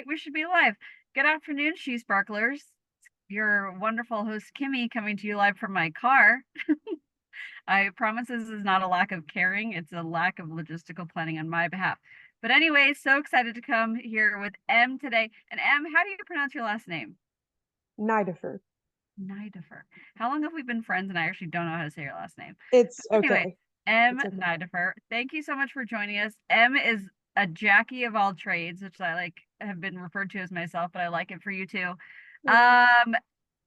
right, we should be live. Good afternoon, Shoe Sparklers. Your wonderful host, Kimmy, coming to you live from my car. I promise this is not a lack of caring, it's a lack of logistical planning on my behalf. But anyway, so excited to come here with M today. And M, how do you pronounce your last name? Nidifer. Nidifer. How long have we been friends? And I actually don't know how to say your last name. It's Anyway, okay. M. It's okay. Nidifer, thank you so much for joining us. M is a Jackie of all trades, which I like have been referred to as myself, but I like it for you too. Mm. Um,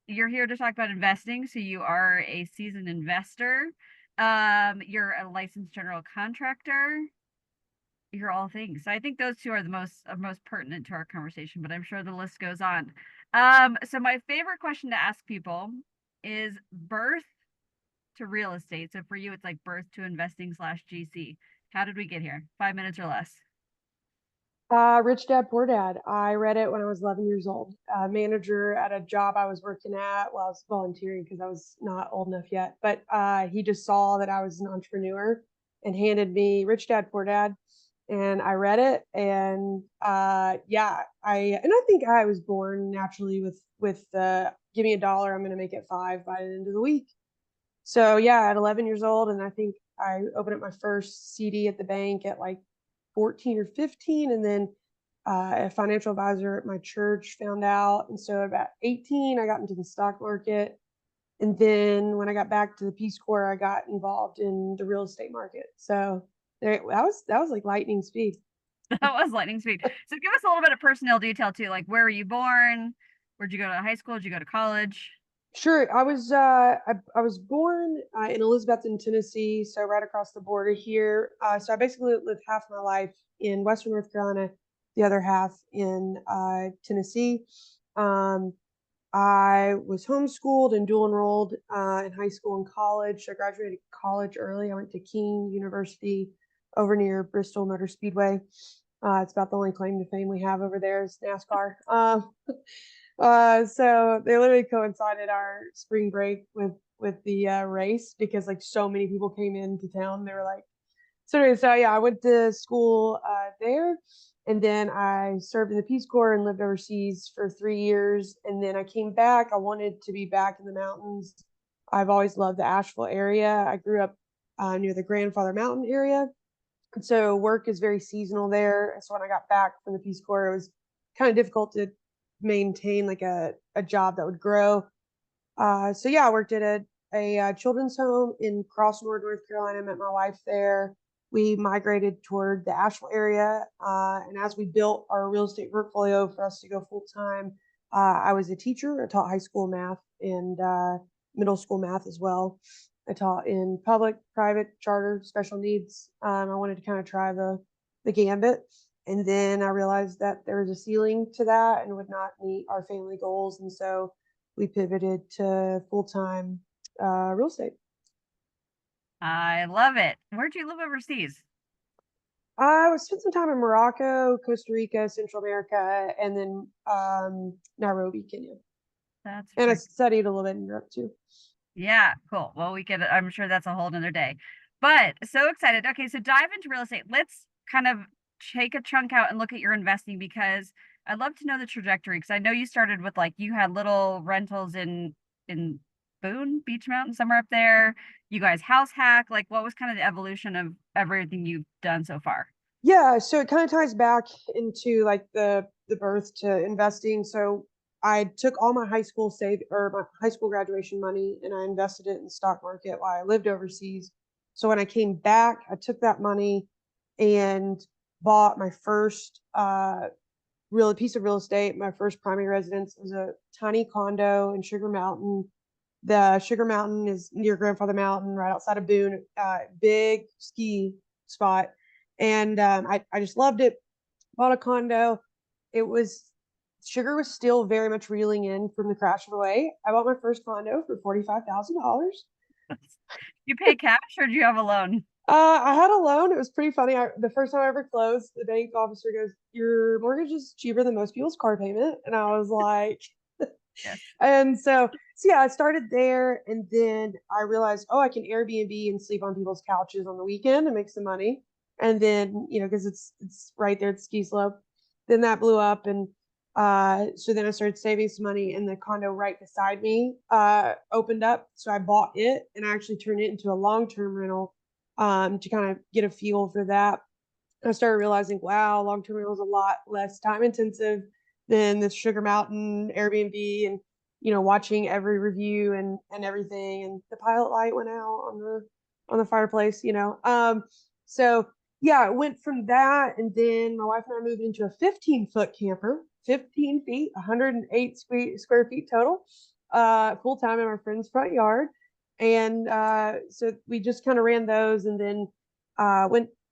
you're here to talk about investing, so you are a seasoned investor. You're a licensed general contractor. You're all things. So I think those two are the most pertinent to our conversation, but I'm sure the list goes on. So my favorite question to ask people is birth to real estate. So for you, it's like birth to investing slash GC. How did we get here? 5 minutes or less. Rich Dad Poor Dad. I read it when I was 11 years old. Manager at a job I was working at. Well, I was volunteering because I was not old enough yet. But he just saw that I was an entrepreneur and handed me Rich Dad Poor Dad, and I read it. And yeah, I think I was born naturally with give me a dollar, I'm going to make it five by the end of the week. So yeah, at 11 years old, and I think I opened up my first CD at the bank at like 14 or 15, and then a financial advisor at my church found out, and so about 18, I got into the stock market, and then when I got back to the Peace Corps, I got involved in the real estate market. So that was like lightning speed. That was lightning speed. So give us a little bit of personnel detail too. Like where were you born? Where'd you go to high school? Did you go to college? Sure. I was born in Elizabethton, Tennessee, so right across the border here. So I basically lived half my life in Western North Carolina, the other half in Tennessee. Um, I was homeschooled and dual enrolled in high school and college. I graduated college early. I went to King University over near Bristol Motor Speedway. It's about the only claim to fame we have over there is NASCAR. So they literally coincided our spring break with the race because like so many people came into town. They were like, so yeah, I went to school there, and then I served in the Peace Corps and lived overseas for 3 years, and then I came back. I wanted to be back in the mountains. I've always loved the Asheville area. I grew up near the Grandfather Mountain area, and so work is very seasonal there. So when I got back from the Peace Corps, it was kind of difficult to maintain like a job that would grow. So yeah, I worked at a children's home in Crossmore, North Carolina. Met my wife there. We migrated toward the Asheville area, and as we built our real estate portfolio for us to go full time, I was a teacher. I taught high school math and middle school math as well. I taught in public, private, charter, special needs. I wanted to kind of try the gambit, and then I realized that there was a ceiling to that and would not meet our family goals, and so we pivoted to full time real estate. I love it. Where'd you live overseas? I spent some time in Morocco, Costa Rica, Central America, and then Nairobi, Kenya. That's And I freaking studied a little bit in Europe too. yeah, cool. Well, we could, I'm sure that's a whole nother day. But so excited. Okay, so dive into real estate. Let's kind of take a chunk out and look at your investing because I'd love to know the trajectory because I know you started with like you had little rentals in Boone, Beach Mountain, somewhere up there. You guys house hack. Like what was kind of the evolution of everything you've done so far? Yeah, so it kind of ties back into like the birth to investing. So I took all my high school save or my high school graduation money and I invested it in the stock market while I lived overseas. So when I came back, I took that money and bought my first real piece of real estate. My first primary residence was a tiny condo in Sugar Mountain. The Sugar Mountain is near Grandfather Mountain, right outside of Boone. Big ski spot, and I just loved it. Bought a condo. It was Sugar was still very much reeling in from the crash of the way. I bought my first condo for $45,000. You pay cash or do you have a loan? I had a loan. It was pretty funny. The first time I ever closed, the bank officer goes, "Your mortgage is cheaper than most people's car payment," and I was like, Yes. and so yeah, I started there, and then I realized, oh, I can Airbnb and sleep on people's couches on the weekend and make some money. And then because it's right there at the ski slope. Then that blew up, and So then I started saving some money, and the condo right beside me opened up. So I bought it, and I actually turned it into a long-term rental to kind of get a feel for that. I started realizing, wow, long-term rental is a lot less time intensive than the Sugar Mountain Airbnb, and watching every review and everything. And the pilot light went out on the fireplace. So yeah, it went from that, and then my wife and I moved into a 15-foot camper, 15 feet, 108 square feet total, full time in our friend's front yard. And so we just kind of ran those, and then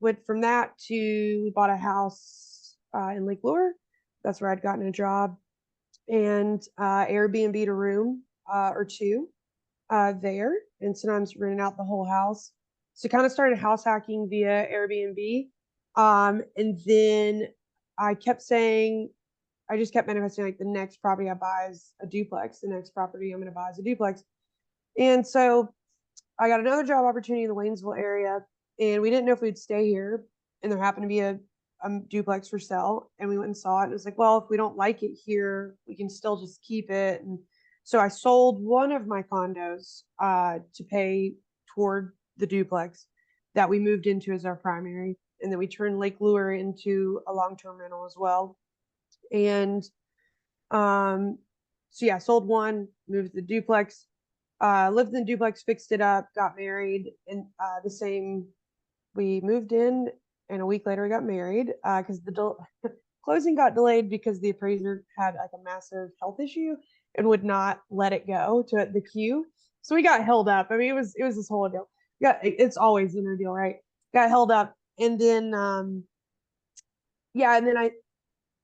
went from that to, we bought a house in Lake Lure. That's where I'd gotten a job, and Airbnb a room or two there, and sometimes renting out the whole house. So kind of started house hacking via Airbnb. And then I kept saying, I just kept manifesting like the next property I buy is a duplex. The next property I'm going to buy is a duplex. And so I got another job opportunity in the Waynesville area, and we didn't know if we'd stay here. And there happened to be a duplex for sale, and we went and saw it. And it was like, well, if we don't like it here, we can still just keep it. And so I sold one of my condos to pay toward the duplex that we moved into as our primary. And then we turned Lake Lure into a long-term rental as well. And so yeah, sold one, moved to the duplex, lived in the duplex, fixed it up, got married, and we moved in, and a week later we got married because the closing got delayed because the appraiser had like a massive health issue and would not let it go to the queue. So we got held up. I mean, it was this whole deal. Yeah, it's always an ordeal, right? Got held up, and then yeah, and then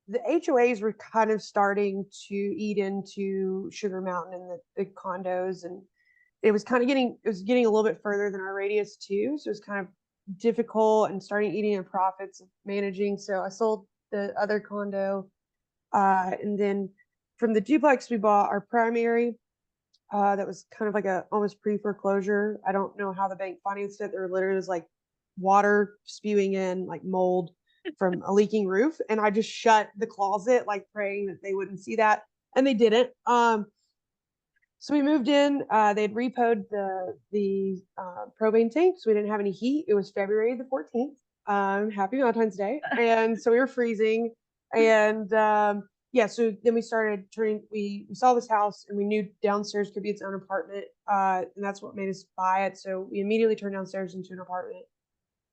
the HOAs were kind of starting to eat into Sugar Mountain and the condos, and it was getting a little bit further than our radius too. So it was kind of difficult and starting eating in profits of managing. So I sold the other condo. And then from the duplex, we bought our primary. That was kind of like a almost pre-foreclosure. I don't know how the bank financed it. There literally was like water spewing in, like mold from a leaking roof. And I just shut the closet, like praying that they wouldn't see that. And they didn't. So we moved in. They'd repoed the propane tank, so we didn't have any heat. It was February the 14th. Happy Valentine's Day, and so we were freezing. And yeah, so then we started turning. We saw this house, and we knew downstairs could be its own apartment, and that's what made us buy it. So we immediately turned downstairs into an apartment,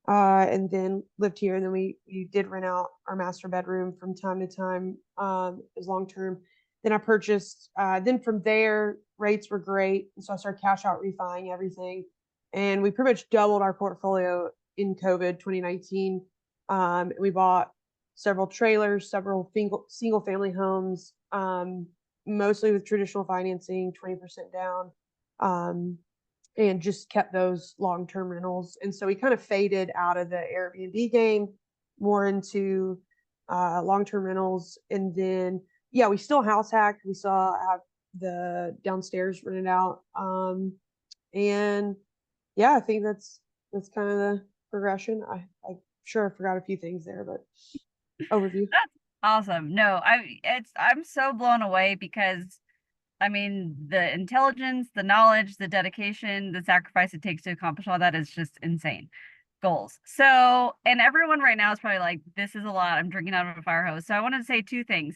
and then lived here. And then we did rent out our master bedroom from time to time as long term. Then I purchased. Then from there, rates were great, and so I started cash out refining everything, and we pretty much doubled our portfolio in COVID 2019. We bought several trailers, several single family homes, mostly with traditional financing, 20% down. And just kept those long-term rentals. And so we kind of faded out of the Airbnb game more into long-term rentals. And then, yeah, we still house hacked. We still have the downstairs rented out. And yeah, I think that's kind of the progression. I'm sure I forgot a few things there, but overview. That's awesome. No, I'm so blown away because I mean, the intelligence, the knowledge, the dedication, the sacrifice it takes to accomplish all that is just insane. Goals. So, and everyone right now is probably like, this is a lot. I'm drinking out of a fire hose. So I wanted to say two things.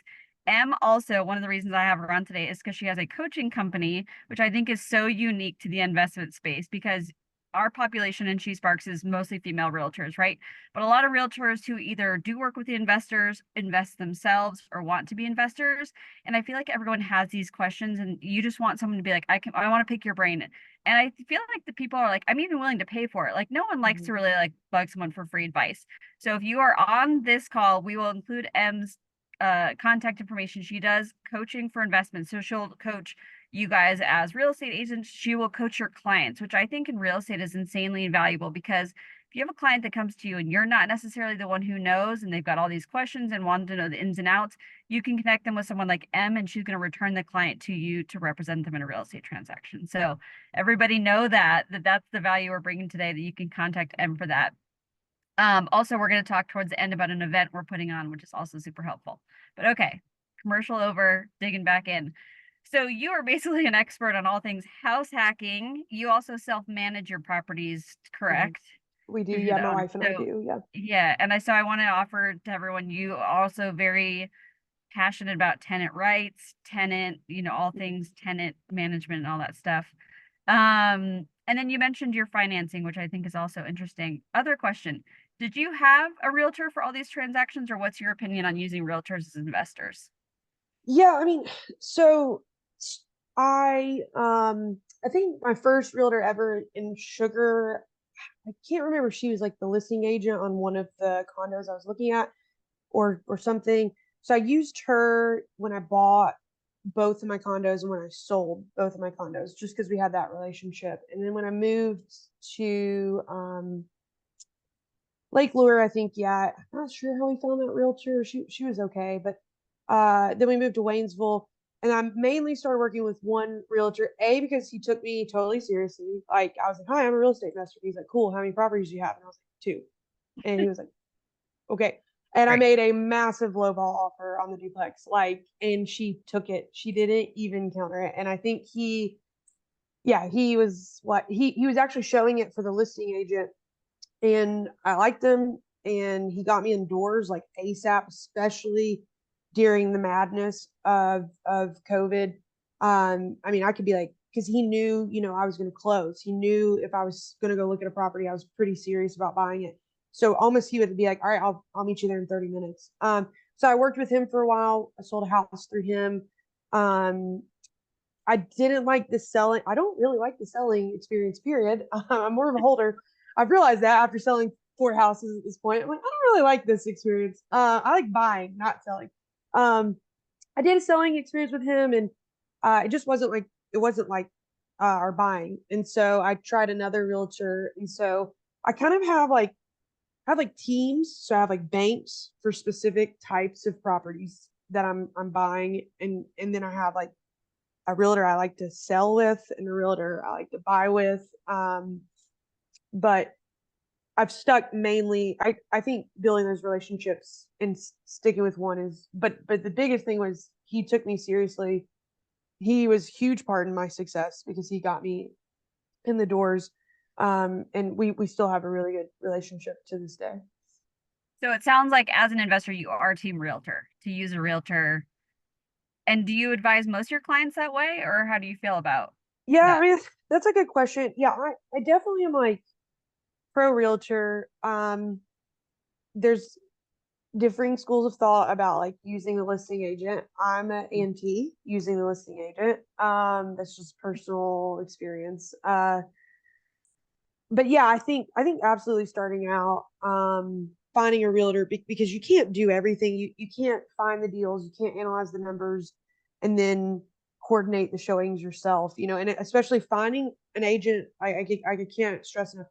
Also, one of the reasons I have her on today is because she has a coaching company, which I think is so unique to the investment space because our population in She Sparks is mostly female realtors, right? But a lot of realtors who either do work with the investors, invest themselves, or want to be investors. And I feel like everyone has these questions, and you just want someone to be like, I want to pick your brain. And I feel like the people are like, I'm even willing to pay for it. Like, no one likes to really like bug someone for free advice. So if you are on this call, we will include M's contact information. She does coaching for investments. So she'll coach you guys as real estate agents. She will coach your clients, which I think in real estate is insanely invaluable because if you have a client that comes to you and you're not necessarily the one who knows and they've got all these questions and want to know the ins and outs, you can connect them with someone like M, and she's going to return the client to you to represent them in a real estate transaction. So everybody know that's the value we're bringing today, that you can contact M for that. Also, we're going to talk towards the end about an event we're putting on, which is also super helpful. But okay, commercial over, digging back in. So you are basically an expert on all things house hacking. You also self-manage your properties, Mhm. correct? We do. Because you're Yeah, the my owner. wife and I So do. Yeah. yeah, and I want to offer to everyone, you also very passionate about tenant rights, tenant, all Mhm. things tenant management and all that stuff. And then you mentioned your financing, which I think is also interesting. Other question, did you have a realtor for all these transactions, or what's your opinion on using realtors as investors? Yeah, I mean, so s- I think my first realtor ever in Sugar, I can't remember if she was like the listing agent on one of the condos I was looking at or something. So I used her when I bought both of my condos and when I sold both of my condos, just because we had that relationship. And then when I moved to Lake Lure, I think, yeah, I'm not sure how we found that realtor. She was okay, but then we moved to Waynesville, and I mainly started working with one realtor. A, because he took me totally seriously. Like I was like, "Hi, I'm a real estate investor." He's like, "Cool. How many properties do you have?" And I was like, "Two." And he was like, "Okay." And I Right. made a massive lowball offer on the duplex, like, and she took it. She didn't even counter it. And I think yeah, he was actually showing it for the listing agent, and I liked him, and he got me indoors like ASAP, especially during the madness of COVID. I mean, I could be like, because he knew, I was going to close. He knew if I was going to go look at a property, I was pretty serious about buying it. So almost he would be like, "All right, I'll meet you there in 30 minutes." So I worked with him for a while. I sold a house through him. Um, I didn't like the selling. I don't really like the selling experience, period. I'm more of a holder. I've realized that after selling 4 houses at this point. I'm like, I don't really like this experience. I like buying, not selling. Um, I did a selling experience with him, and it just wasn't like our buying. And so I tried another realtor, and so I kind of have like teams. So I have like banks for specific types of properties that I'm buying, and then I have like a realtor I like to sell with and a realtor I like to buy with. But I've stuck mainly. I think building those relationships and sticking with one is. But the biggest thing was he took me seriously. He was a huge part in my success because he got me in the doors. And we still have a really good relationship to this day. So it sounds like as an investor, you are team realtor to use a realtor. And do you advise most of your clients that way, or how do you feel about Yeah, I that? mean that's a good question. Yeah, I definitely am like pro realtor. There's differing schools of thought about like using the listing agent. I'm an anti using the listing agent. That's just personal experience. But yeah, I think absolutely starting out, finding a realtor because you can't do everything. You can't find the deals, you can't analyze the numbers, and then coordinate the showings yourself. And especially finding an agent. I can't stress enough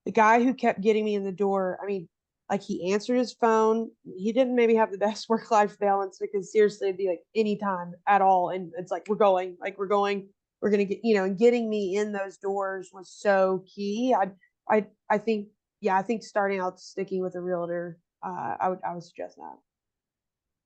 the guy who kept getting me in the door. I mean, like he answered his phone. He didn't maybe have the best work life balance because seriously, it'd be like anytime at all. And it's like, we're going to get, and getting me in those doors was so key. I think, yeah, I think starting out sticking with a realtor, I would suggest that.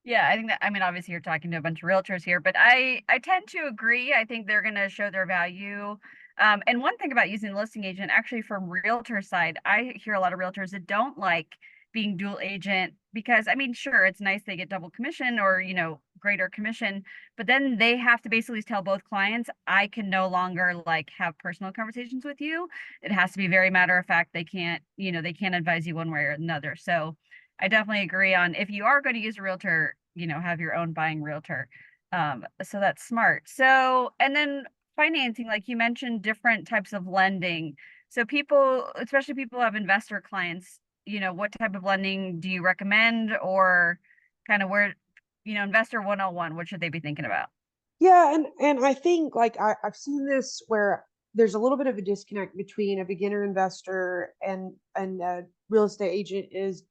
Yeah, I think that, I mean, obviously you're talking to a bunch of realtors here, but I tend to agree. I think they're going to show their value. And one thing about using a listing agent, actually from realtor side, I hear a lot of realtors that don't like being dual agent because, I mean, sure, it's nice they get double commission or, greater commission, but then they have to basically tell both clients, I can no longer like have personal conversations with you. It has to be very matter of fact. They can't advise you one way or another. So I definitely agree on if you are going to use a realtor, have your own buying realtor. So that's smart. So, and then financing, like you mentioned, different types of lending. So people, especially people who have investor clients, what type of lending do you recommend or kind of where, investor 101, what should they be thinking about? Yeah, and I think like I've seen this where there's a little bit of a disconnect between a beginner investor and a real estate agent is,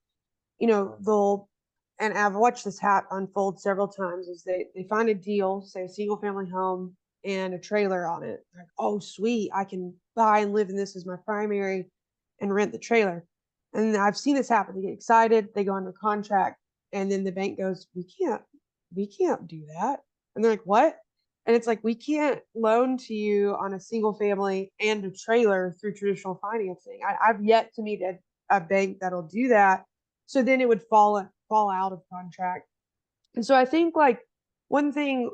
they'll, and I've watched this unfold several times, is they find a deal, say a single family home and a trailer on it. Like, oh sweet, I can buy and live in this as my primary and rent the trailer. And I've seen this happen. They get excited, they go under contract, and then the bank goes, "We can't we can't do that. And they're like, what? And it's like, we can't loan to you on a single family and a trailer through traditional financing. I've yet to meet a bank that'll do that. So then it would fall out of contract. And so I think like one thing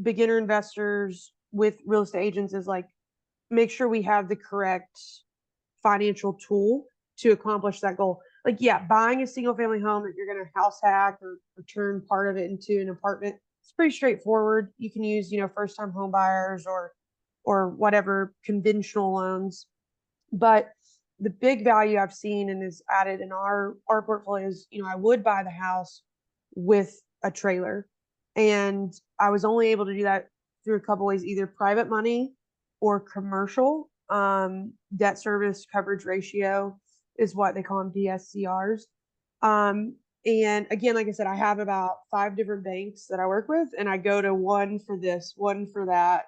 beginner investors with real estate agents is like, make sure we have the correct financial tool to accomplish that goal. Like, yeah, buying a single family home that you're going to house hack or turn part of it into an apartment, it's pretty straightforward. You can use, first time home buyers or whatever conventional loans. But the big value I've seen and is added in our portfolio is, I would buy the house with a trailer. And I was only able to do that through a couple ways, either private money or commercial. Debt service coverage ratio is what they call them, DSCRs. And again, like I said, I have about 5 different banks that I work with, and I go to one for this, one for that,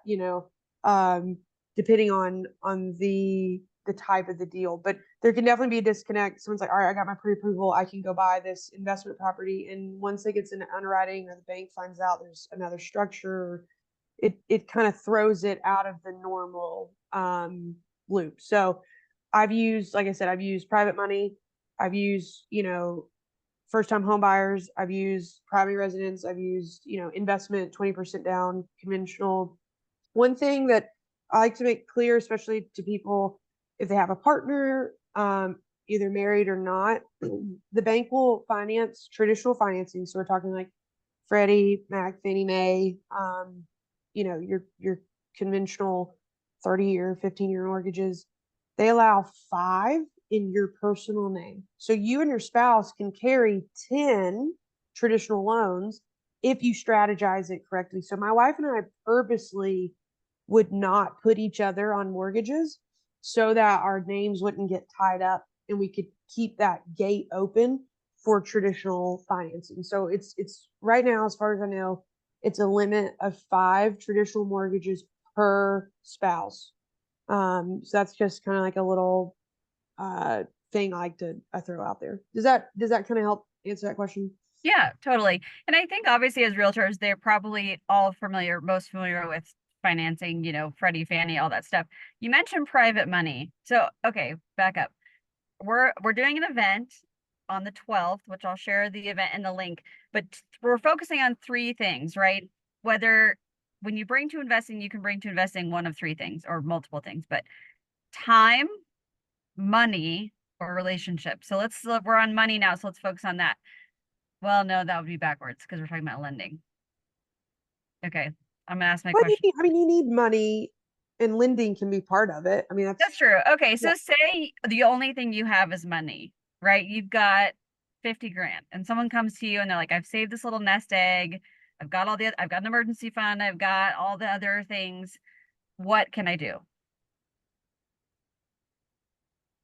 depending on the type of the deal. But there can definitely be a disconnect. Someone's like, all right, I got my pre-approval, I can go buy this investment property. And once it gets into underwriting or the bank finds out there's another structure, it kind of throws it out of the normal loop. So I've used, like I said, I've used private money. I've used, first time home buyers. I've used primary residence. I've used, investment, 20% down, conventional. One thing that I like to make clear, especially to people if they have a partner, either married or not, the bank will finance traditional financing. So we're talking like Freddie Mac, Fannie Mae, your conventional 30-year, 15-year mortgages. They allow 5 in your personal name. So you and your spouse can carry 10 traditional loans if you strategize it correctly. So my wife and I purposely would not put each other on mortgages so that our names wouldn't get tied up and we could keep that gate open for traditional financing. So it's right now, as far as I know, it's a limit of 5 traditional mortgages per spouse. So that's just kind of like a little thing I like to throw out there. Does that kind of help answer that question? Yeah, totally. And I think obviously as realtors, they're probably all most familiar with financing, Freddie, Fannie, all that stuff. You mentioned private money. So, okay, back up. We're doing an event on the 12th, which I'll share the event and the link, but we're focusing on 3 things, right? Whether when you bring to investing, you can bring to investing one of 3 things or multiple things, but time, money, or relationship. So we're on money now, so let's focus on that. Well, no, that would be backwards because we're talking about lending. Okay, I'm gonna ask my Well, question. you need money, and lending can be part of it. I mean, That's true. Okay, yeah. so say the only thing you have is money, right? You've got 50 grand, and someone comes to you and they're like, I've saved this little nest egg. I've got an emergency fund. I've got all the other things. What can I do?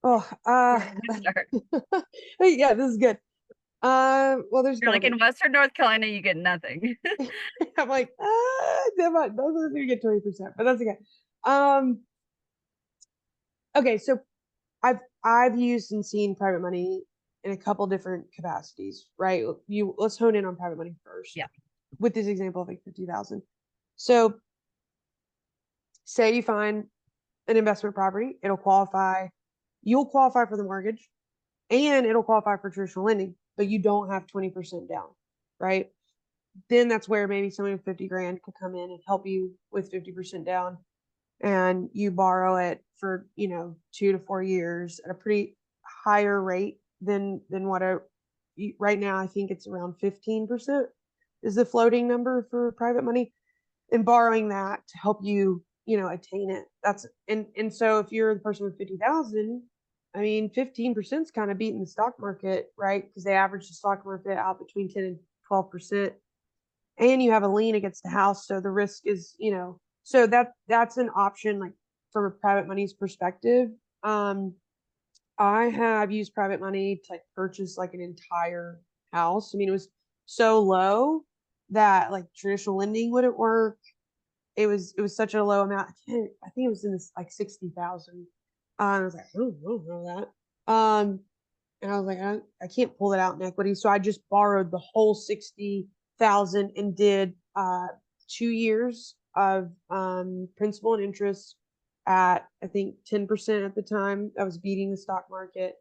Oh, Where do we start? yeah, this is good. Well, there's a You're couple like in things. Western North Carolina, you get nothing. I'm like, never mind. Those are gonna get 20%, but that's okay. Um, okay, so I've used and seen private money in a couple different capacities, right? Let's hone in on private money first Yeah. with this example of like 50,000. So say you find an investment property, you'll qualify for the mortgage and it'll qualify for traditional lending, but you don't have 20% down, right? Then that's where maybe somebody with 50 grand could come in and help you with 50% down, and you borrow it for 2 to 4 years at a pretty higher rate than what right now. I think it's around 15% is the floating number for private money, and borrowing that to help you attain it. That's and so if you're the person with 50,000, I mean 15% is kind of beating the stock market, right? Because they average the stock market out between 10 and 12%, and you have a lien against the house, so the risk is so that's an option, like from a private money's perspective. I have used private money to purchase like an entire house. I mean, it was so low that like traditional lending wouldn't work. It was such a low amount. I think it was in this like 60,000. I was like, oh, I don't know that. And I was like, I can't pull it out in equity, so I just borrowed the whole thousand and did 2 years of principal and interest at I think 10% at the time. I was beating the stock market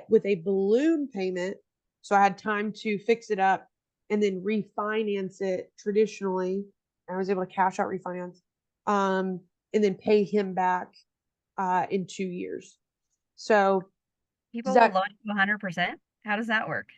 with a balloon payment. So I had time to fix it up and then refinance it traditionally. I was able to cash out refinance and then pay him back in 2 years. So does People will that, loan you 100%. How does that work?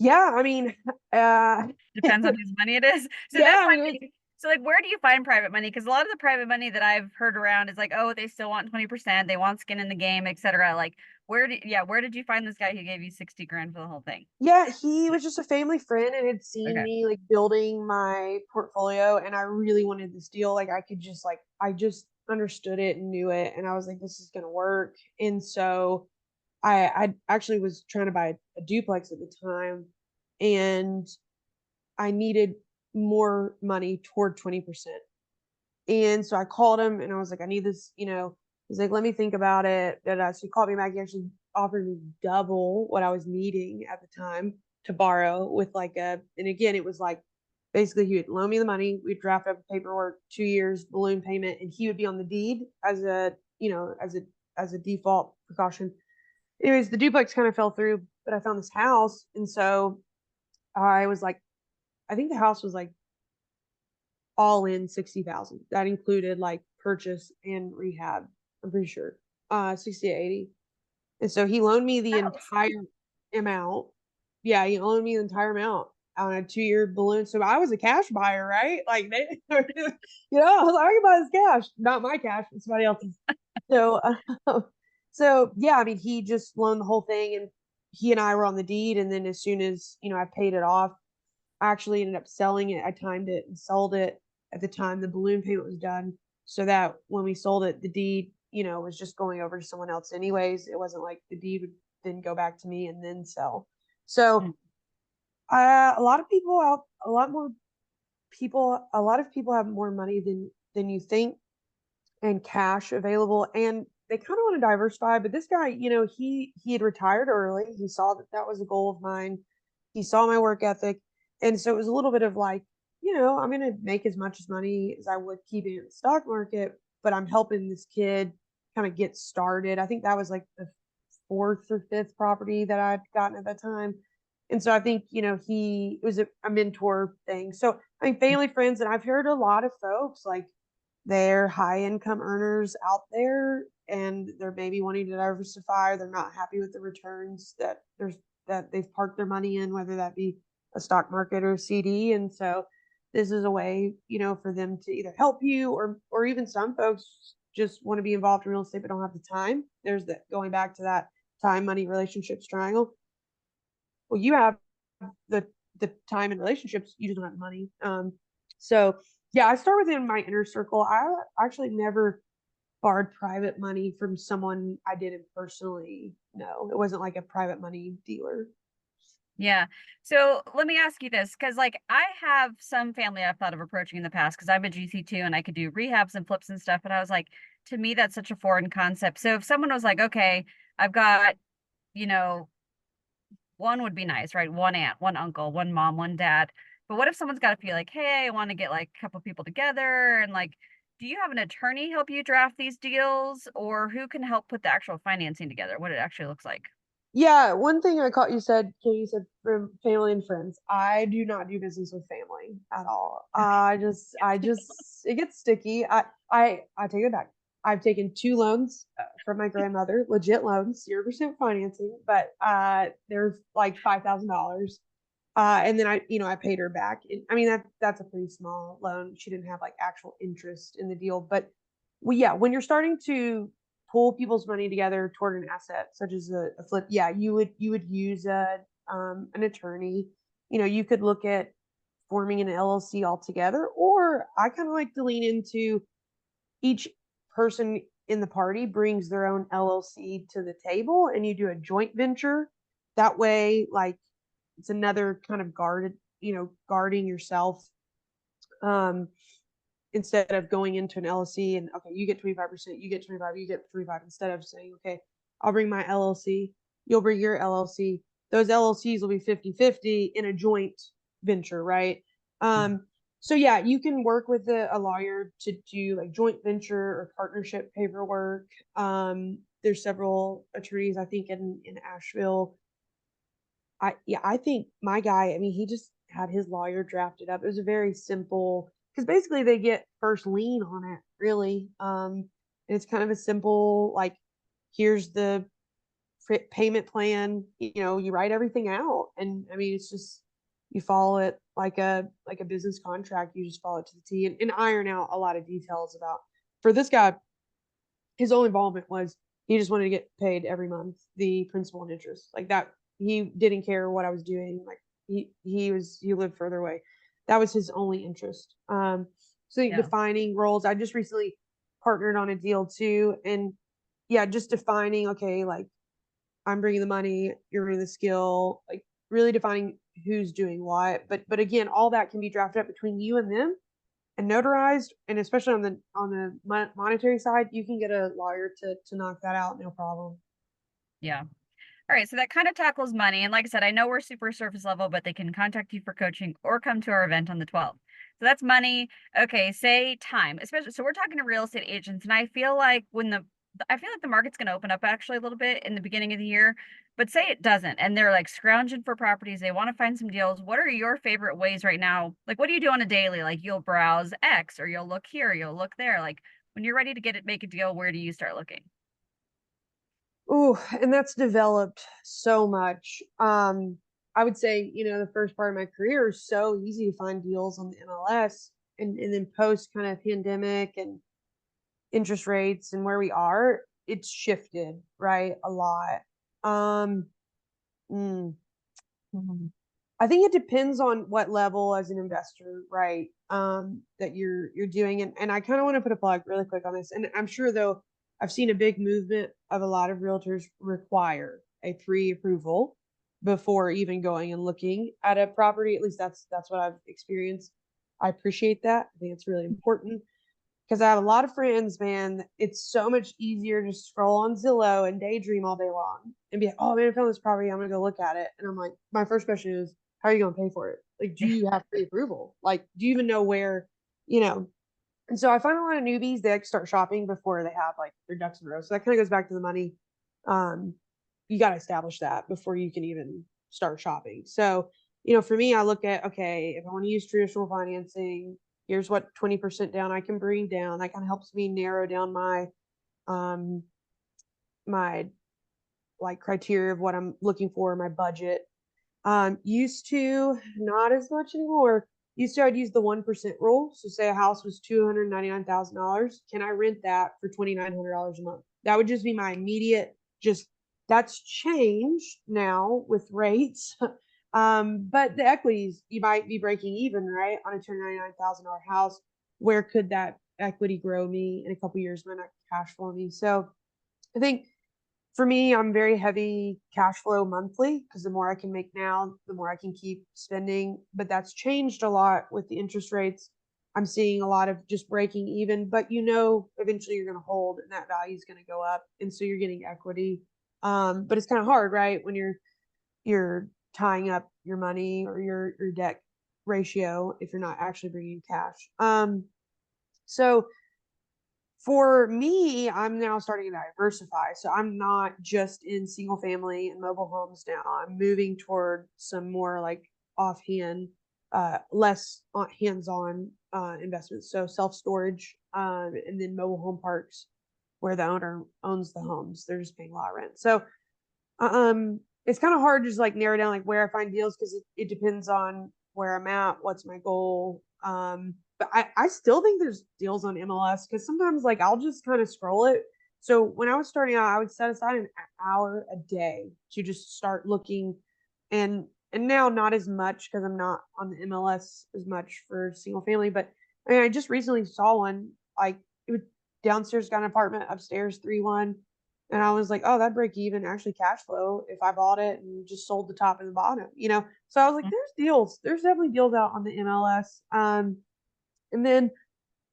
yeah, I mean, uh, Depends on whose money it is. So yeah, that's I my mean, thing. So like where do you find private money? Because a lot of the private money that I've heard around is like, oh, they still want 20%, they want skin in the game, etc. Like where did you find this guy who gave you 60 grand for the whole thing? yeah, he was just a family friend and had seen Okay. me like building my portfolio and I really wanted this deal. Like I could just like I just understood it and knew it and I was like, this is gonna work. And so I actually was trying to buy a duplex at the time and I needed more money toward 20%. And so I called him and I was like, I need this, he's like, let me think about it. So he called me back. He actually offered me double what I was needing at the time to borrow with and again, it was like basically he would loan me the money. We'd draft up paperwork, 2 years balloon payment, and he would be on the deed as a default precaution. Anyways, the duplex kind of fell through, but I found this house. And so I was like, I think the house was like all in 60,000. That included like purchase and rehab. I'm pretty sure. 60 to 80. And so he loaned me the House. entire amount. Yeah, he loaned me the entire amount on a 2 year balloon. So I was a cash buyer, right? Like they, I was like, I can buy this cash, not my cash, but somebody else's. So, so yeah, I mean, he just loaned the whole thing, and he and I were on the deed. And then as soon as I paid it off, I actually ended up selling it. I timed it and sold it at the time the balloon payment was done, so that when we sold it, the deed, was just going over to someone else anyways. It wasn't like the deed would then go back to me and then sell. So Mm. a lot of people out, a lot more people, a lot of people have more money than you think and cash available, and they kind of want to diversify. But this guy, he had retired early. He saw that that was a goal of mine. He saw my work ethic, and so it was a little bit of like, I'm going to make as much as money as I would keeping it in the stock market, but I'm helping this kid kind of get started. I think that was like the fourth or fifth property that I'd gotten at that time. And so I think, he it was a mentor thing. So I mean, family, friends, and I've heard a lot of folks like they're high income earners out there and they're maybe wanting to diversify. They're not happy with the returns that they've parked their money in, whether that be a stock market or a CD. And so this is a way, for them to either help you or even some folks just want to be involved in real estate but don't have the time. There's that going back to that time, money, relationships triangle. Well, you have the the time and relationships, you just don't have the money. So yeah, I start within my inner circle. I actually never borrowed private money from someone I didn't personally know. It wasn't like a private money dealer. Yeah. So let me ask you this, because like I have some family I've thought of approaching in the past because I'm a GC too and I could do rehabs and flips and stuff. But I was like, to me, that's such a foreign concept. So if someone was like, okay, I've got, you know, one would be nice, right? One aunt, one uncle, one mom, one dad. But what if someone's got to feel like, hey, I want to get like a couple people together and like, do you have an attorney help you draft these deals or who can help put the actual financing together, what it actually looks like? Yeah, one thing I caught you said, Katie, you said from family and friends. I do not do business with family at all. It gets sticky. I take it back. I've taken two loans from my grandmother, legit loans, 0% financing, but there's like $5,000. And then I paid her back. I mean, that's a pretty small loan. She didn't have like actual interest in the deal, but yeah, when you're starting to pull people's money together toward an asset such as a flip, yeah, you would use an attorney. You could look at forming an LLC altogether, or I kind of like to lean into each person in the party brings their own LLC to the table, and you do a joint venture. That way, like it's another kind of guarding yourself. Um, Instead of going into an LLC and okay, you get 25%, you get 25, you get 35, instead of saying, okay, I'll bring my LLC, you'll bring your LLC. Those LLCs will be 50-50 in a joint venture, right? So yeah, you can work with a lawyer to do like joint venture or partnership paperwork. There's several attorneys, I think, in Asheville. I think my guy, I mean, he just had his lawyer drafted up. It was a very simple, because basically they get first lien on it, really. And it's kind of a simple, like, here's the payment plan. You know, you write everything out, and I mean, it's just you follow it like a business contract. You just follow it to the T, and iron out a lot of details about. For this guy, his only involvement was he just wanted to get paid every month the principal and interest, like that. He didn't care what I was doing. Like he lived further away. That was his only interest. So I think Yeah. defining roles. I just recently partnered on a deal too, and yeah, just defining, okay, like I'm bringing the money, you're bringing the skill, like really defining who's doing what. But again, all that can be drafted up between you and them and notarized, and especially on the monetary side, you can get a lawyer to knock that out, no problem. Yeah. All right, so that kind of tackles money. And like I said, I know we're super surface level, but they can contact you for coaching or come to our event on the 12th. So that's money. Okay, say time, especially. So we're talking to real estate agents, and I feel like I feel like the market's going to open up actually a little bit in the beginning of the year, but say it doesn't, and they're like scrounging for properties. They want to find some deals. What are your favorite ways right now? Like, what do you do on a daily? Like, you'll browse X, or you'll look here, you'll look there. Like, when you're ready to make a deal, where do you start looking? Ooh, and that's developed so much. I would say, the first part of my career is so easy to find deals on the MLS, and then post kind of pandemic and interest rates and where we are, it's shifted, right? A lot. Um, mm, Mhm. I think it depends on what level as an investor, right? That you're doing. And I kind of want to put a plug really quick on this. And I'm sure though, I've seen a big movement of a lot of realtors require a pre-approval before even going and looking at a property. At least that's what I've experienced. I appreciate that. I think it's really important because I have a lot of friends, man. It's so much easier to scroll on Zillow and daydream all day long and be like, oh man, I found this property. I'm gonna go look at it. And I'm like, my first question is, how are you gonna pay for it? Like, do you have pre-approval? Like, do you even know where, you know? And so I find a lot of newbies, they like start shopping before they have like their ducks in a row. So that kind of goes back to the money. Um, you got to establish that before you can even start shopping. So, for me, I look at, okay, if I want to use traditional financing, here's what 20% down I can bring down. That kind of helps me narrow down um my like criteria of what I'm looking for in my budget. Used to, not as much anymore. Used to, I'd use the 1% rule. So say a house was $299,000. Can I rent that for $2,900 a month? That would just be my immediate, just that's changed now with rates. But the equities, you might be breaking even, right? On a $299,000 house. Where could that equity grow me in a couple years when not cash flow me? So I think for me, I'm very heavy cash flow monthly because the more I can make now, the more I can keep spending. But that's changed a lot with the interest rates. I'm seeing a lot of just breaking even, but eventually you're going to hold and that value is going to go up. And so you're getting equity. But it's kind of hard, right? When you're tying up your money or your debt ratio if you're not actually bringing cash. So for me, I'm now starting to diversify. So I'm not just in single family and mobile homes now. I'm moving toward some more like offhand, less hands-on investments. So self-storage, and then mobile home parks where the owner owns the homes. They're just paying a lot of rent. So it's kind of hard to just like narrow down like where I find deals because it depends on where I'm at, what's my goal. But I still think there's deals on MLS because sometimes like I'll just kind of scroll it. So when I was starting out, I would set aside an hour a day to just start looking, and now not as much because I'm not on the MLS as much for single family. But I mean, I just recently saw one like it was downstairs, got an apartment, upstairs 3-1. And I was like, oh, that'd break even actually cash flow if I bought it and just sold the top and the bottom. So I was like, there's deals. There's definitely deals out on the MLS. And then,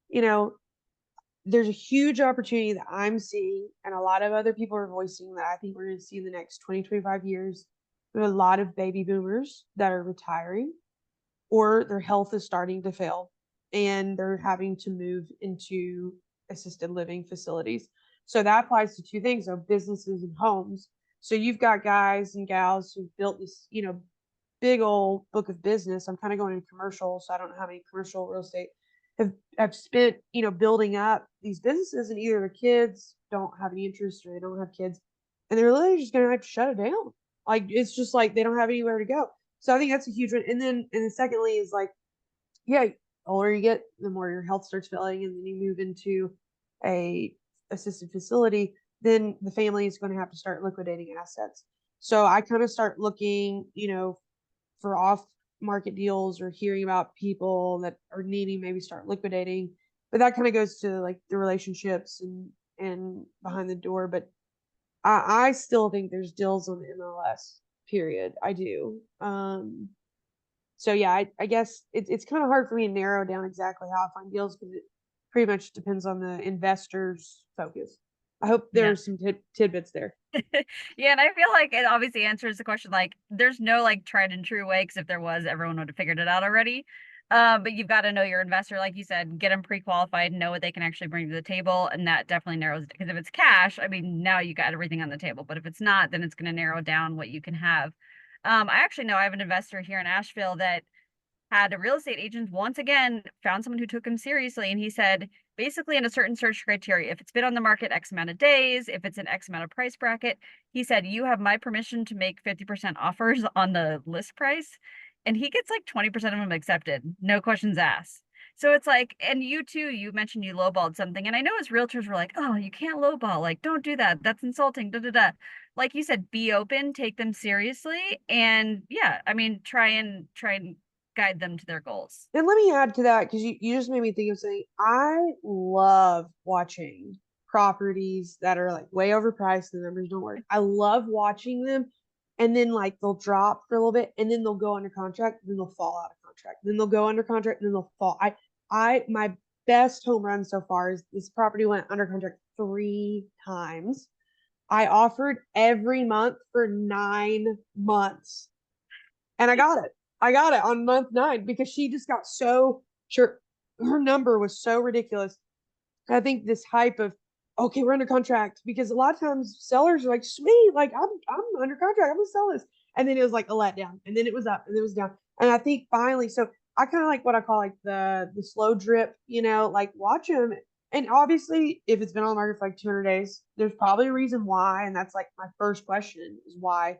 you know, there's a huge opportunity that I'm seeing and a lot of other people are voicing that I think we're going to see in the next 20, 25 years. There are a lot of baby boomers that are retiring. or their health is starting to fail and they're having to move into assisted living facilities. So that applies to two things, so businesses and homes. So you've got guys and gals who've built this, big old book of business. I'm kind of going into commercial, so I don't know how many commercial real estate have spent, building up these businesses, and either the kids don't have any interest or they don't have kids, and they're literally just gonna have to shut it down. Like it's just like they don't have anywhere to go. So I think that's a huge one. And then secondly is like, yeah, the older you get, the more your health starts failing, and then you move into a assisted facility, then the family is going to have to start liquidating assets. So I kind of start looking, for off market deals or hearing about people that are needing maybe start liquidating. But that kind of goes to like the relationships and behind the door. But I still think there's deals on the MLS, period. I do. So yeah, I guess it's kind of hard for me to narrow down exactly how I find deals because it pretty much depends on the investor's focus. I hope Yeah. there's some tidbits there. Yeah, and I feel like it obviously answers the question like there's no like tried and true way because if there was, everyone would have figured it out already. But you've got to know your investor, like you said, get them pre-qualified, know what they can actually bring to the table, and that definitely narrows it. Because if it's cash, I mean, now you got everything on the table. But if it's not, then it's going to narrow down what you can have. I actually know I have an investor here in Asheville that had a real estate agent once again found someone who took him seriously, and he said basically in a certain search criteria, if it's been on the market X amount of days, if it's an X amount of price bracket, he said you have my permission to make 50% offers on the list price, and he gets like 20% of them accepted, no questions asked. So it's like, and you too, you mentioned you lowballed something, and I know as realtors were like, oh, you can't lowball, like don't do that, that's insulting, da da da. Like you said, be open, take them seriously, and yeah, I mean, try and guide them to their goals. And let me add to that because you just made me think of something. I love watching properties that are like way overpriced, the numbers don't work. I love watching them, and then like they'll drop for a little bit and then they'll go under contract, then they'll fall out of contract, then they'll go under contract, and then they'll fall. My best home run so far is this property went under contract 3 times. I offered every month for 9 months and I got it on month 9 because she just got so sure. Her number was so ridiculous. I think this hype of, okay, we're under contract, because a lot of times sellers are like, sweet, like I'm under contract, I'm gonna sell this. And then it was like a letdown, and then it was up, and then it was down. And I think finally, so I kind of like what I call like the slow drip, like watch them. And obviously, if it's been on the market for like 200 days, there's probably a reason why. And that's like my first question is why.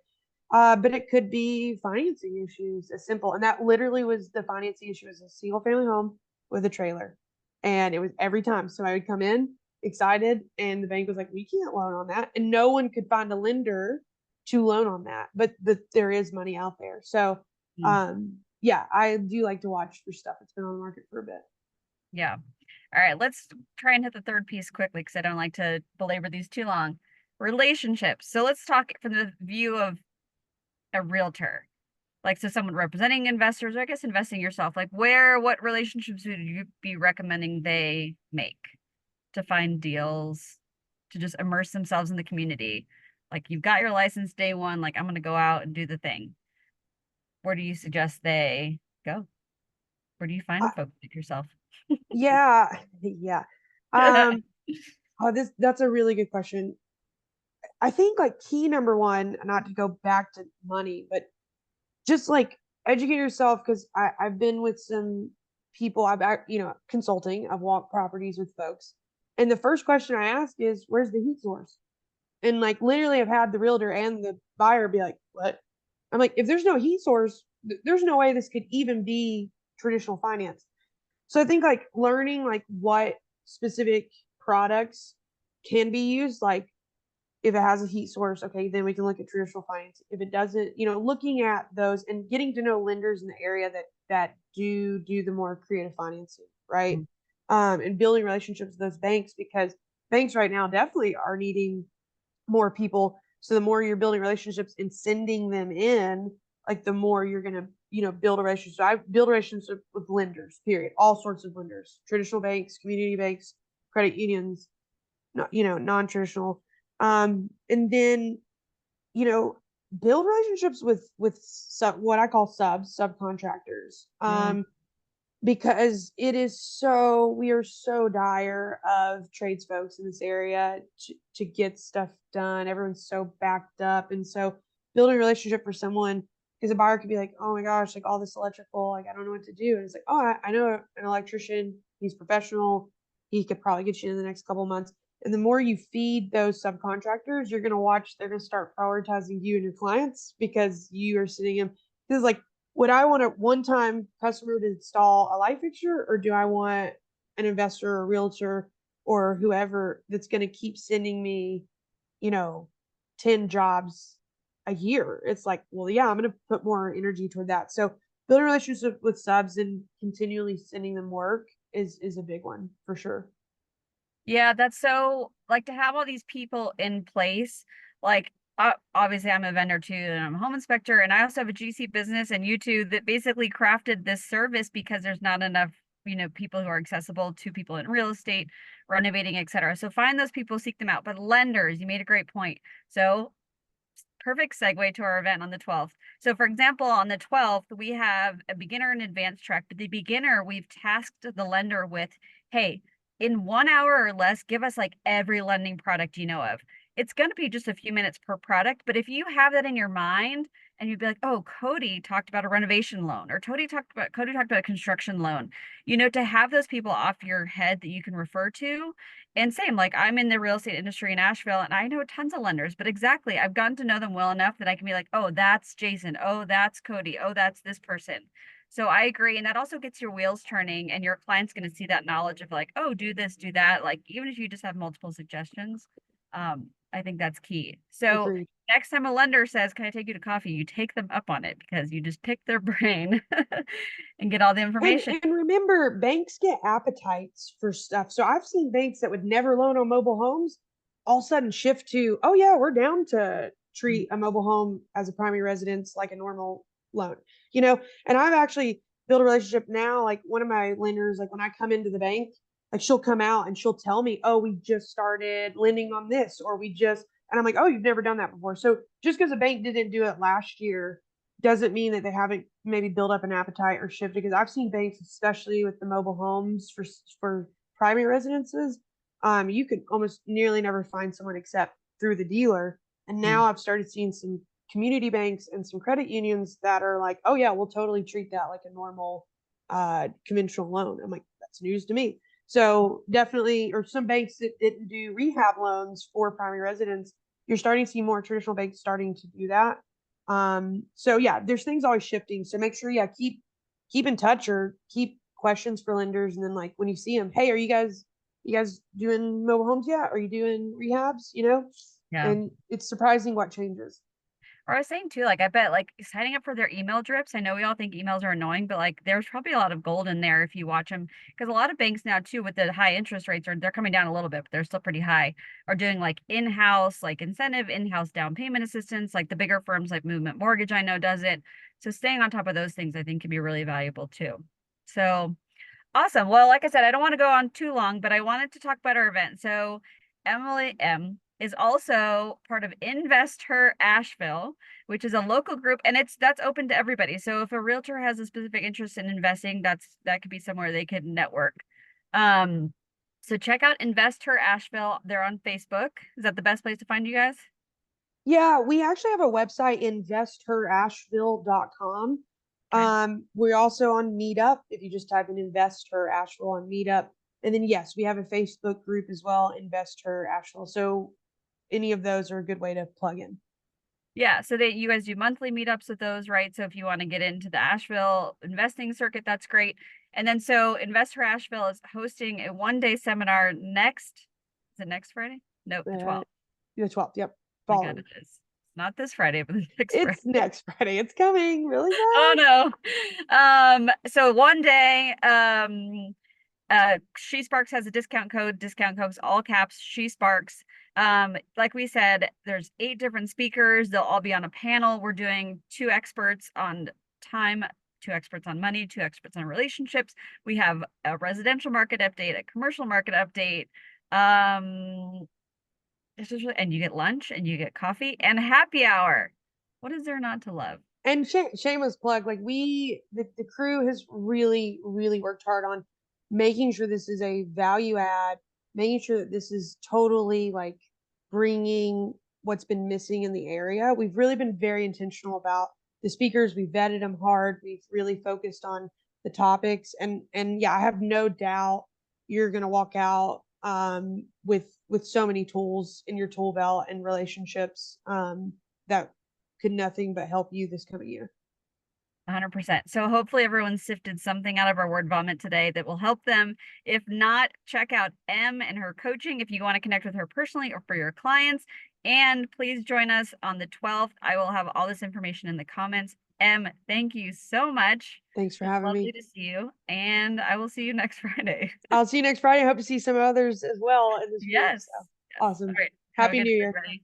But it could be financing issues, as simple. And that literally was the financing issue, was a single family home with a trailer. And it was every time. So I would come in excited, and the bank was like, we can't loan on that. And no one could find a lender to loan on that. But there is money out there. So Mm. yeah, I do like to watch for stuff that's been on the market for a bit. Yeah. All right, let's try and hit the third piece quickly because I don't like to belabor these too long. Relationships. So let's talk from the view of a realtor. Like, so someone representing investors, or I guess investing yourself. Like, what relationships would you be recommending they make to find deals, to just immerse themselves in the community? Like, you've got your license day one, like, I'm going to go out and do the thing. Where do you suggest they go? Where do you Uh, find folks like yourself? yeah, yeah. Um, oh, that's a really good question. I think like key number one, not to go back to money, but just like educate yourself, because I've been with some people, consulting, I've walked properties with folks. And the first question I ask is, where's the heat source? And like literally I've had the realtor and the buyer be like, what? I'm like, if there's no heat source, there's no way this could even be traditional finance. So I think like learning like what specific products can be used, like if it has a heat source, okay, then we can look at traditional finance. If it doesn't, looking at those and getting to know lenders in the area that do the more creative financing, right? Mm. And building relationships with those banks, because banks right now definitely are needing more people. So the more you're building relationships and sending them in, like the more you're gonna, build a relationship. So I build a relationship with lenders, period. All sorts of lenders, traditional banks, community banks, credit unions, not, non-traditional. And then, you know, build relationships with what I call subcontractors. Mm. Because we are so dire of trades folks in this area to get stuff done. Everyone's so backed up. And so building a relationship for someone, because a buyer could be like, oh my gosh, like all this electrical, like I don't know what to do. And it's like, oh, I know an electrician, he's professional, he could probably get you in the next couple of months. And the more you feed those subcontractors, you're gonna watch, they're gonna start prioritizing you and your clients because you are sitting in, because like, would I want a one-time customer to install a light fixture, or do I want an investor or realtor or whoever that's going to keep sending me, you know, 10 jobs a year? It's like, well, yeah, I'm going to put more energy toward that. So building relationships with subs and continually sending them work is a big one for sure. Yeah, that's so like to have all these people in place. Like, obviously, I'm a vendor too, and I'm a home inspector, and I also have a GC business and YouTube that basically crafted this service because there's not enough, people who are accessible to people in real estate, renovating, etc. So find those people, seek them out. But lenders, you made a great point. So perfect segue to our event on the 12th. So, for example, on the 12th, we have a beginner and advanced track. But the beginner, we've tasked the lender with, hey, in 1 hour or less, give us like every lending product you know of. It's going to be just a few minutes per product. But if you have that in your mind and you'd be like, oh, Cody talked about a renovation loan, or Cody talked about a construction loan, to have those people off your head that you can refer to. And same, like I'm in the real estate industry in Asheville and I know tons of lenders, but exactly, I've gotten to know them well enough that I can be like, oh, that's Jason. Oh, that's Cody. Oh, that's this person. So I agree. And that also gets your wheels turning and your client's going to see that knowledge of like, oh, do this, do that. Like, even if you just have multiple suggestions, I think that's key. So Agreed. next time a lender says, can I take you to coffee? You take them up on it because you just pick their brain and get all the And information. and remember, banks get appetites for stuff. So I've seen banks that would never loan on mobile homes all of a sudden shift to, oh yeah, we're down to treat a mobile home as a primary residence like a normal loan. And I've actually built a relationship now. Like one of my lenders, like when I come into the bank, like she'll come out and she'll tell me, oh, we just started lending on this, or and I'm like, oh, you've never done that before. So just because a bank didn't do it last year doesn't mean that they haven't maybe built up an appetite or shifted. Because I've seen banks, especially with the mobile homes for primary residences, you could almost nearly never find someone except through the dealer. And now I've started seeing some community banks and some credit unions that are like, oh yeah, we'll totally treat that like a normal conventional loan. I'm like, that's news to me. So definitely, or some banks that didn't do rehab loans for primary residents, you're starting to see more traditional banks starting to do that. So yeah, there's things always shifting. So make sure, yeah, keep in touch or keep questions for lenders. And then like when you see them, hey, are you guys doing mobile homes yet? Are you doing rehabs? Yeah. And it's surprising what changes. Or I was saying too, like I bet like signing up for their email drips. I know we all think emails are annoying, but like there's probably a lot of gold in there if you watch them. Because a lot of banks now too, with the high interest rates, they're coming down a little bit, but they're still pretty high. Are doing like in-house like incentive, in-house down payment assistance. Like the bigger firms like Movement Mortgage, I know does it. So staying on top of those things, I think, can be really valuable too. So awesome. Well, like I said, I don't want to go on too long, but I wanted to talk about our event. So Emily M is also part of Invest Her Asheville, which is a local group, and that's open to everybody. So if a realtor has a specific interest in investing, that could be somewhere they could network. Um, so check out Invest Her Asheville. They're on Facebook. Is that the best place to find you guys? Yeah, we actually have a website, investherasheville.com. Okay. We're also on Meetup. If you just type in Invest Her Asheville on Meetup. And then yes, we have a Facebook group as well, Invest Her Asheville. So any of those are a good way to plug in. Yeah, so you guys do monthly meetups with those, right? So if you want to get into the Asheville investing circuit, that's great. And then so Investor Asheville is hosting a 1-day seminar is it next Friday? No, the Uh, 12th. the 12th, yep. My God, Following. it is. Not this Friday, but the next Friday. It's next Friday. It's coming really Oh fast. no. So 1 day, She Sparks has a discount codes all caps She Sparks. Like we said, there's 8 different speakers. They'll all be on a panel. We're doing 2 experts on time, 2 experts on money, 2 experts on relationships. We have a residential market update, a commercial market update. And you get lunch and you get coffee and happy hour. What is there not to love? And shameless plug, like the crew has really, really worked hard on making sure this is a value add, making sure that this is totally like bringing what's been missing in the area. We've really been very intentional about the speakers. We vetted them hard. We've really focused on the topics, and yeah, I have no doubt you're gonna walk out with so many tools in your tool belt and relationships that could nothing but help you this coming year. 100%. So hopefully everyone sifted something out of our word vomit today that will help them. If not, check out Em and her coaching if you want to connect with her personally or for your clients. And please join us on the 12th. I will have all this information in the comments. Em, thank you so much. Thanks for It's having lovely me. to see you. And I will see you next Friday. I'll see you next Friday. I hope to see some others as well in this group. Yes. So Yes. All awesome. right. Have a Happy good New day, Year. everybody.